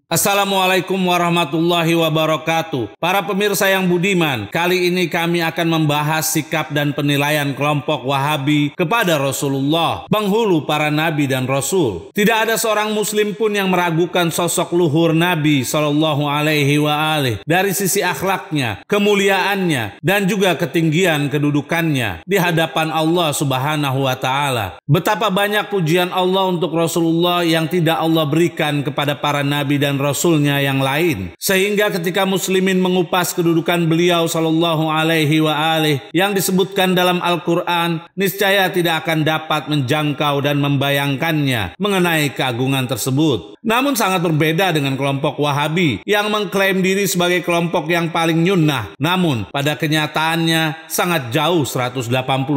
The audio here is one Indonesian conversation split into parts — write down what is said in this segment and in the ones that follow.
Assalamualaikum warahmatullahi wabarakatuh. Para pemirsa yang budiman, kali ini kami akan membahas sikap dan penilaian kelompok Wahabi kepada Rasulullah, penghulu para nabi dan rasul. Tidak ada seorang muslim pun yang meragukan sosok luhur Nabi Shallallahu Alaihi Wasallam dari sisi akhlaknya, kemuliaannya, dan juga ketinggian kedudukannya di hadapan Allah Subhanahu wa Ta'ala. Betapa banyak pujian Allah untuk Rasulullah yang tidak Allah berikan kepada para nabi dan rasulnya yang lain, sehingga ketika muslimin mengupas kedudukan beliau sallallahu alaihi wa alihi yang disebutkan dalam Al-Quran, niscaya tidak akan dapat menjangkau dan membayangkannya mengenai keagungan tersebut. Namun sangat berbeda dengan kelompok Wahabi yang mengklaim diri sebagai kelompok yang paling nyunnah, namun pada kenyataannya sangat jauh 180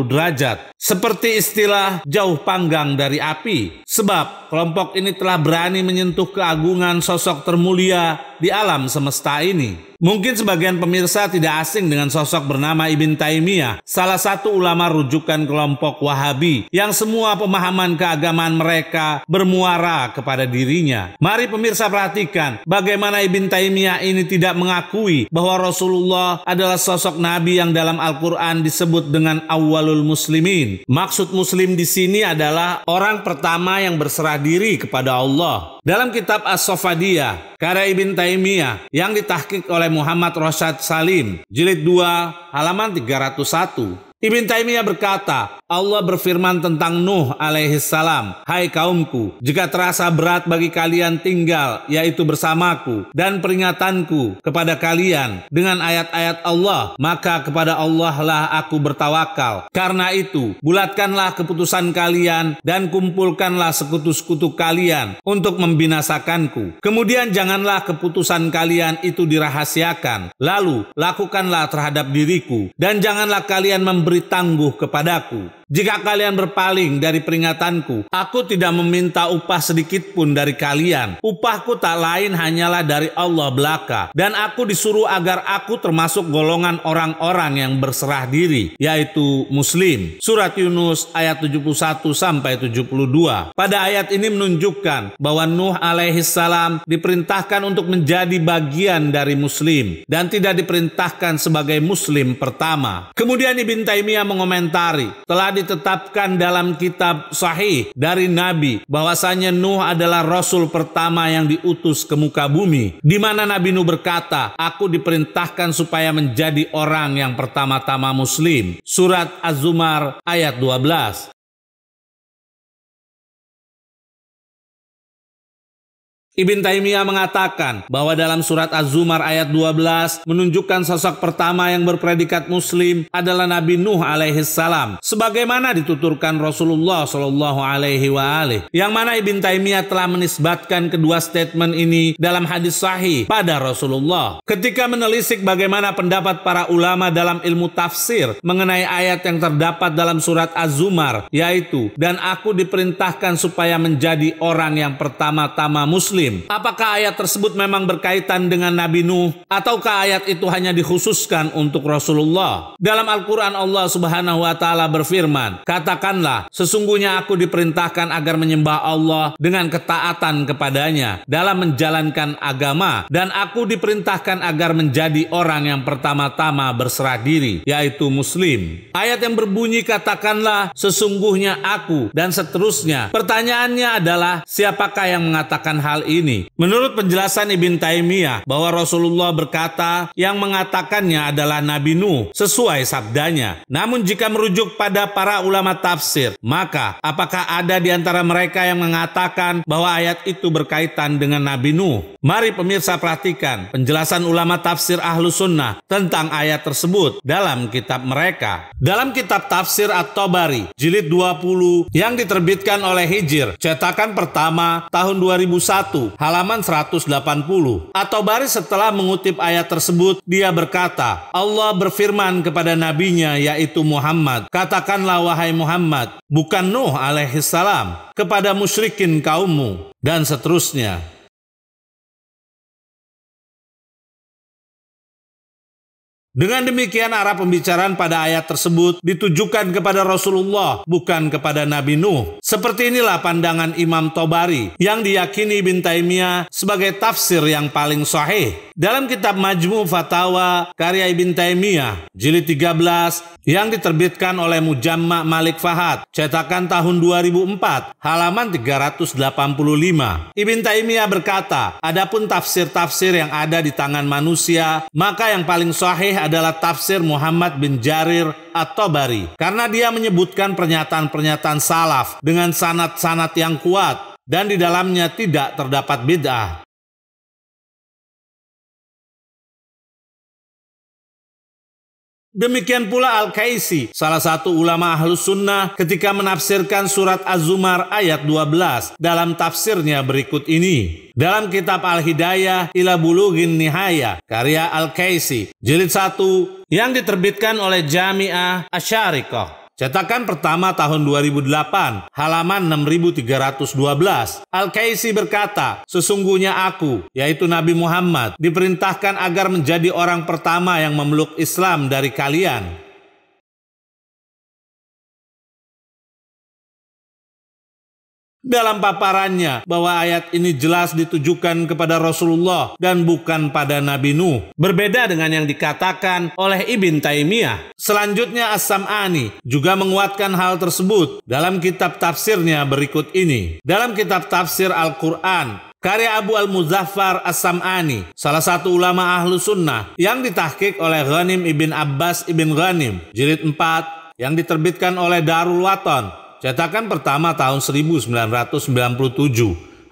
derajat, seperti istilah jauh panggang dari api. Sebab kelompok ini telah berani menyentuh keagungan sosok termulia di alam semesta ini. Mungkin sebagian pemirsa tidak asing dengan sosok bernama Ibn Taimiyah, salah satu ulama rujukan kelompok Wahabi yang semua pemahaman keagamaan mereka bermuara kepada dirinya. Mari pemirsa perhatikan bagaimana Ibn Taimiyah ini tidak mengakui bahwa Rasulullah adalah sosok nabi yang dalam Al-Quran disebut dengan awwalul muslimin. Maksud muslim di sini adalah orang pertama yang berserah diri kepada Allah. Dalam kitab As-Sofadiyah, karya Ibn Taimiyah yang ditahqiq oleh Muhammad Rosyad Salim, jilid 2, halaman 301. Ibn Taimiyah berkata, Allah berfirman tentang Nuh alaihissalam, "Hai kaumku, jika terasa berat bagi kalian tinggal, yaitu bersamaku, dan peringatanku kepada kalian dengan ayat-ayat Allah, maka kepada Allah lah aku bertawakal. Karena itu, bulatkanlah keputusan kalian dan kumpulkanlah sekutu-sekutu kalian untuk membinasakanku. Kemudian janganlah keputusan kalian itu dirahasiakan. Lalu lakukanlah terhadap diriku, dan janganlah kalian memberi tangguh kepadaku. Jika kalian berpaling dari peringatanku, aku tidak meminta upah sedikit pun dari kalian. Upahku tak lain hanyalah dari Allah belaka. Dan aku disuruh agar aku termasuk golongan orang-orang yang berserah diri, yaitu muslim." Surat Yunus ayat 71-72. Pada ayat ini menunjukkan bahwa Nuh alaihissalam diperintahkan untuk menjadi bagian dari muslim dan tidak diperintahkan sebagai muslim pertama. Kemudian Ibn Taimiyah mengomentari, telah ditetapkan dalam kitab sahih dari Nabi bahwasanya Nuh adalah rasul pertama yang diutus ke muka bumi, di mana Nabi Nuh berkata, "Aku diperintahkan supaya menjadi orang yang pertama-tama muslim." Surat Az-Zumar ayat 12. Ibn Taimiyah mengatakan bahwa dalam surat Az-Zumar ayat 12 menunjukkan sosok pertama yang berpredikat muslim adalah Nabi Nuh alaihissalam, sebagaimana dituturkan Rasulullah Shallallahu Alaihi Wasallam, yang mana Ibn Taimiyah telah menisbatkan kedua statement ini dalam hadis sahih pada Rasulullah. Ketika menelisik bagaimana pendapat para ulama dalam ilmu tafsir mengenai ayat yang terdapat dalam surat Az-Zumar, yaitu, "Dan aku diperintahkan supaya menjadi orang yang pertama-tama muslim." Apakah ayat tersebut memang berkaitan dengan Nabi Nuh, ataukah ayat itu hanya dikhususkan untuk Rasulullah? Dalam Al-Quran Allah Subhanahu wa Ta'ala berfirman, "Katakanlah, sesungguhnya aku diperintahkan agar menyembah Allah dengan ketaatan kepadanya dalam menjalankan agama, dan aku diperintahkan agar menjadi orang yang pertama-tama berserah diri, yaitu muslim." Ayat yang berbunyi "Katakanlah, sesungguhnya aku," dan seterusnya. Pertanyaannya adalah, siapakah yang mengatakan hal ini? Menurut penjelasan Ibn Taimiyah bahwa Rasulullah berkata yang mengatakannya adalah Nabi Nuh sesuai sabdanya. Namun jika merujuk pada para ulama tafsir, maka apakah ada di antara mereka yang mengatakan bahwa ayat itu berkaitan dengan Nabi Nuh? Mari pemirsa perhatikan penjelasan ulama tafsir Ahlus Sunnah tentang ayat tersebut dalam kitab mereka. Dalam kitab tafsir At-Tabari jilid 20 yang diterbitkan oleh Hijr, cetakan pertama tahun 2001, halaman 180. At-Tabari setelah mengutip ayat tersebut, dia berkata, Allah berfirman kepada nabinya yaitu Muhammad, "Katakanlah wahai Muhammad, bukan Nuh alaihissalam, kepada musyrikin kaummu," dan seterusnya. Dengan demikian arah pembicaraan pada ayat tersebut ditujukan kepada Rasulullah, bukan kepada Nabi Nuh. Seperti inilah pandangan Imam Tobari yang diyakini Ibn Taimiyah sebagai tafsir yang paling sahih. Dalam kitab Majmu' Fatawa karya Ibn Taimiyah jilid 13 yang diterbitkan oleh Mujamma' Malik Fahad, cetakan tahun 2004, halaman 385. Ibn Taimiyah berkata, adapun tafsir-tafsir yang ada di tangan manusia, maka yang paling sahih adalah tafsir Muhammad bin Jarir At-Tabari, karena dia menyebutkan pernyataan-pernyataan salaf dengan sanad-sanad yang kuat dan di dalamnya tidak terdapat bid'ah. Demikian pula Al-Kaisi, salah satu ulama Ahlus Sunnah, ketika menafsirkan surat Az-Zumar ayat 12 dalam tafsirnya berikut ini. Dalam kitab Al-Hidayah ila Bulughin Nihaya karya Al-Kaisi jilid 1 yang diterbitkan oleh Jami'ah Asy-Syarikah, cetakan pertama tahun 2008, halaman 6312. Al-Kaisi berkata, sesungguhnya aku, yaitu Nabi Muhammad, diperintahkan agar menjadi orang pertama yang memeluk Islam dari kalian. Dalam paparannya bahwa ayat ini jelas ditujukan kepada Rasulullah dan bukan pada Nabi Nuh. Berbeda dengan yang dikatakan oleh Ibn Taimiyah. Selanjutnya As-Sam'ani juga menguatkan hal tersebut dalam kitab tafsirnya berikut ini. Dalam kitab tafsir Al-Quran karya Abu Al-Muzaffar As-Sam'ani, salah satu ulama Ahlu Sunnah yang ditahqiq oleh Ghanim ibn Abbas ibn Ghanim, jilid 4 yang diterbitkan oleh Darul Waton, cetakan pertama tahun 1997,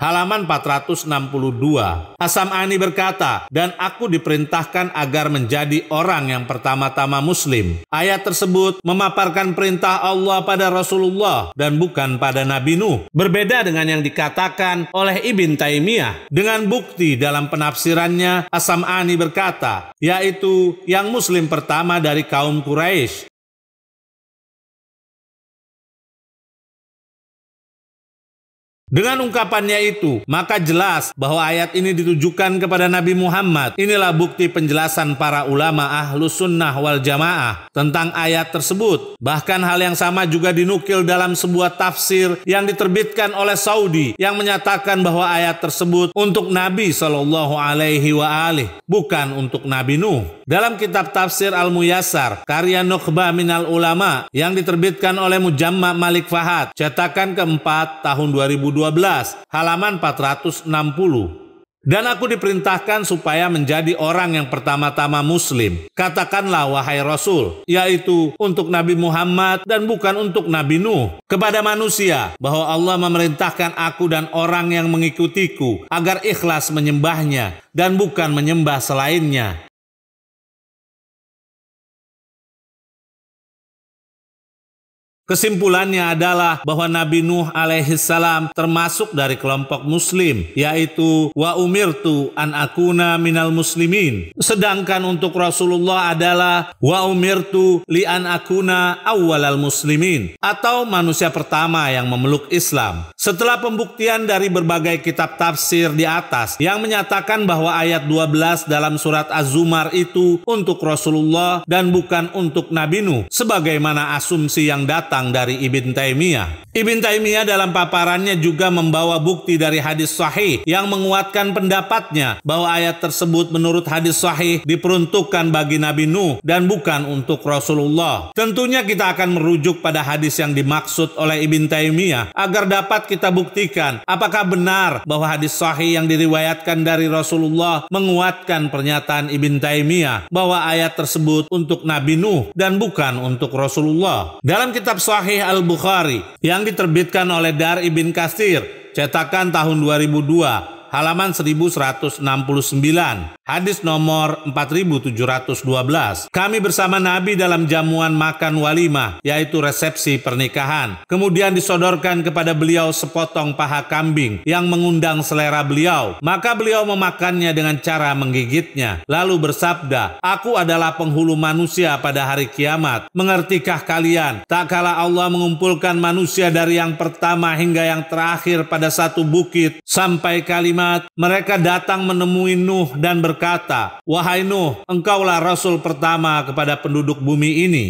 halaman 462. As-Sam'ani berkata, dan aku diperintahkan agar menjadi orang yang pertama-tama muslim. Ayat tersebut memaparkan perintah Allah pada Rasulullah dan bukan pada Nabi Nuh. Berbeda dengan yang dikatakan oleh Ibn Taimiyah. Dengan bukti dalam penafsirannya, As-Sam'ani berkata, yaitu yang muslim pertama dari kaum Quraisy. Dengan ungkapannya itu, maka jelas bahwa ayat ini ditujukan kepada Nabi Muhammad. Inilah bukti penjelasan para ulama Ahlus Sunnah wal Jamaah tentang ayat tersebut. Bahkan hal yang sama juga dinukil dalam sebuah tafsir yang diterbitkan oleh Saudi yang menyatakan bahwa ayat tersebut untuk Nabi Shallallahu Alaihi Wasallam, bukan untuk Nabi Nuh. Dalam kitab tafsir Al-Muyassar karya Nukhbah Minal Ulama yang diterbitkan oleh Mujamma' Malik Fahad, cetakan keempat tahun 2012, halaman 460. Dan aku diperintahkan supaya menjadi orang yang pertama-tama muslim. Katakanlah wahai Rasul, yaitu untuk Nabi Muhammad dan bukan untuk Nabi Nuh, kepada manusia, bahwa Allah memerintahkan aku dan orang yang mengikutiku agar ikhlas menyembahnya dan bukan menyembah selainnya. Kesimpulannya adalah bahwa Nabi Nuh alaihissalam termasuk dari kelompok muslim, yaitu wa umirtu an akuna minal muslimin. Sedangkan untuk Rasulullah adalah wa umirtu li an akuna awwalal muslimin, atau manusia pertama yang memeluk Islam. Setelah pembuktian dari berbagai kitab tafsir di atas yang menyatakan bahwa ayat 12 dalam surat Az-Zumar itu untuk Rasulullah dan bukan untuk Nabi Nuh, sebagaimana asumsi yang datang dari Ibn Taimiyah. Ibn Taimiyah dalam paparannya juga membawa bukti dari hadis sahih yang menguatkan pendapatnya bahwa ayat tersebut menurut hadis sahih diperuntukkan bagi Nabi Nuh dan bukan untuk Rasulullah. Tentunya kita akan merujuk pada hadis yang dimaksud oleh Ibn Taimiyah agar dapat kita buktikan apakah benar bahwa hadis sahih yang diriwayatkan dari Rasulullah menguatkan pernyataan Ibn Taimiyah bahwa ayat tersebut untuk Nabi Nuh dan bukan untuk Rasulullah. Dalam kitab Sahih Al-Bukhari yang diterbitkan oleh Dar Ibn Katsir, cetakan tahun 2002, halaman 1169, hadis nomor 4712. Kami bersama Nabi dalam jamuan makan walimah, yaitu resepsi pernikahan. Kemudian disodorkan kepada beliau sepotong paha kambing yang mengundang selera beliau. Maka beliau memakannya dengan cara menggigitnya, lalu bersabda, aku adalah penghulu manusia pada hari kiamat. Mengertikah kalian, tak kala Allah mengumpulkan manusia dari yang pertama hingga yang terakhir pada satu bukit, sampai kalimat mereka datang menemui Nuh dan berkata, berkata, "Wahai Nuh, engkaulah rasul pertama kepada penduduk bumi ini."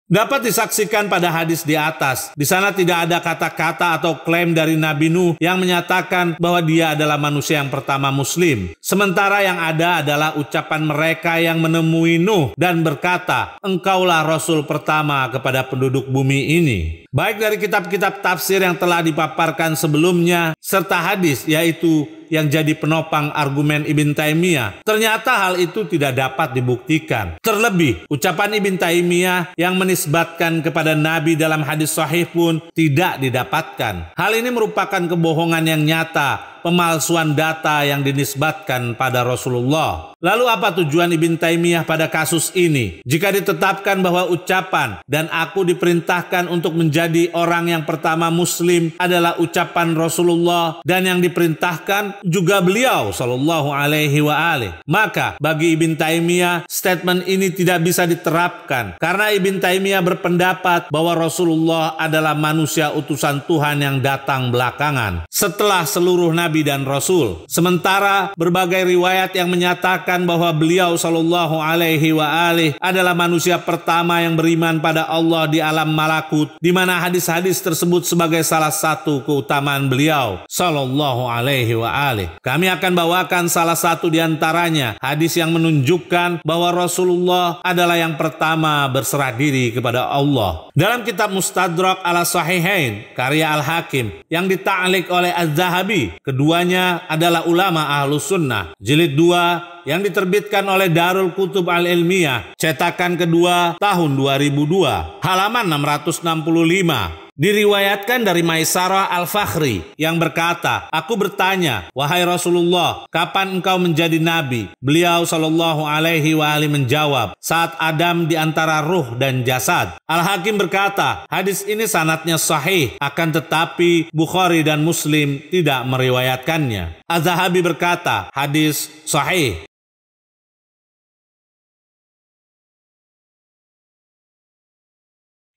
Dapat disaksikan pada hadis di atas, di sana tidak ada kata-kata atau klaim dari Nabi Nuh yang menyatakan bahwa dia adalah manusia yang pertama muslim. Sementara yang ada adalah ucapan mereka yang menemui Nuh dan berkata, "Engkaulah rasul pertama kepada penduduk bumi ini." Baik dari kitab-kitab tafsir yang telah dipaparkan sebelumnya, serta hadis yaitu yang jadi penopang argumen Ibn Taimiyah, ternyata hal itu tidak dapat dibuktikan. Terlebih, ucapan Ibn Taimiyah yang menisbatkan kepada Nabi dalam hadis sahih pun tidak didapatkan. Hal ini merupakan kebohongan yang nyata, pemalsuan data yang dinisbatkan pada Rasulullah. Lalu apa tujuan Ibn Taimiyah pada kasus ini? Jika ditetapkan bahwa ucapan "dan aku diperintahkan untuk menjadi orang yang pertama muslim" adalah ucapan Rasulullah dan yang diperintahkan juga beliau sallallahu alaihi wa alihi, maka bagi Ibn Taimiyah statement ini tidak bisa diterapkan karena Ibn Taimiyah berpendapat bahwa Rasulullah adalah manusia utusan Tuhan yang datang belakangan setelah seluruh nabi dan rasul. Sementara berbagai riwayat yang menyatakan bahwa beliau sallallahu alaihi wa alihi adalah manusia pertama yang beriman pada Allah di alam malakut, di mana hadis-hadis tersebut sebagai salah satu keutamaan beliau sallallahu alaihi wa alihi. Kami akan bawakan salah satu di antaranya, hadis yang menunjukkan bahwa Rasulullah adalah yang pertama berserah diri kepada Allah. Dalam kitab Mustadrak ala Sahihain karya Al-Hakim yang dita'liq oleh Az-Zahabi, keduanya adalah ulama Ahlus Sunnah, jilid 2 yang diterbitkan oleh Darul Kutub Al-Ilmiyah, cetakan kedua tahun 2002, halaman 665. Diriwayatkan dari Maisarah Al-Fakhri yang berkata, "Aku bertanya, wahai Rasulullah, kapan engkau menjadi nabi?" Beliau sallallahu alaihi wa alihi menjawab, "Saat Adam di antara ruh dan jasad." Al-Hakim berkata, hadis ini sanadnya sahih, akan tetapi Bukhari dan Muslim tidak meriwayatkannya. Az-Zahabi berkata, hadis sahih.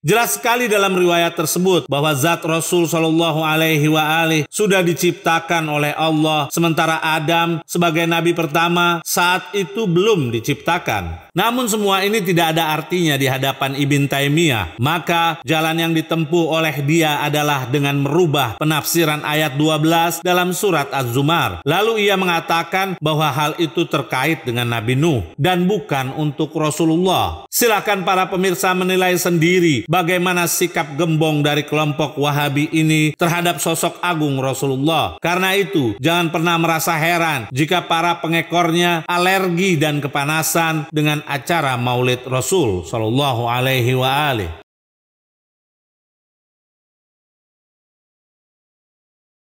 Jelas sekali dalam riwayat tersebut bahwa zat Rasul Shallallahu Alaihi wa alihi sudah diciptakan oleh Allah, sementara Adam sebagai nabi pertama saat itu belum diciptakan. Namun semua ini tidak ada artinya di hadapan Ibn Taimiyah. Maka jalan yang ditempuh oleh dia adalah dengan merubah penafsiran ayat 12 dalam surat Az-Zumar. Lalu ia mengatakan bahwa hal itu terkait dengan Nabi Nuh dan bukan untuk Rasulullah. Silakan para pemirsa menilai sendiri bagaimana sikap gembong dari kelompok Wahabi ini terhadap sosok agung Rasulullah. Karena itu, jangan pernah merasa heran jika para pengekornya alergi dan kepanasan dengan acara Maulid Rasul Shallallahu Alaihi wa alihi.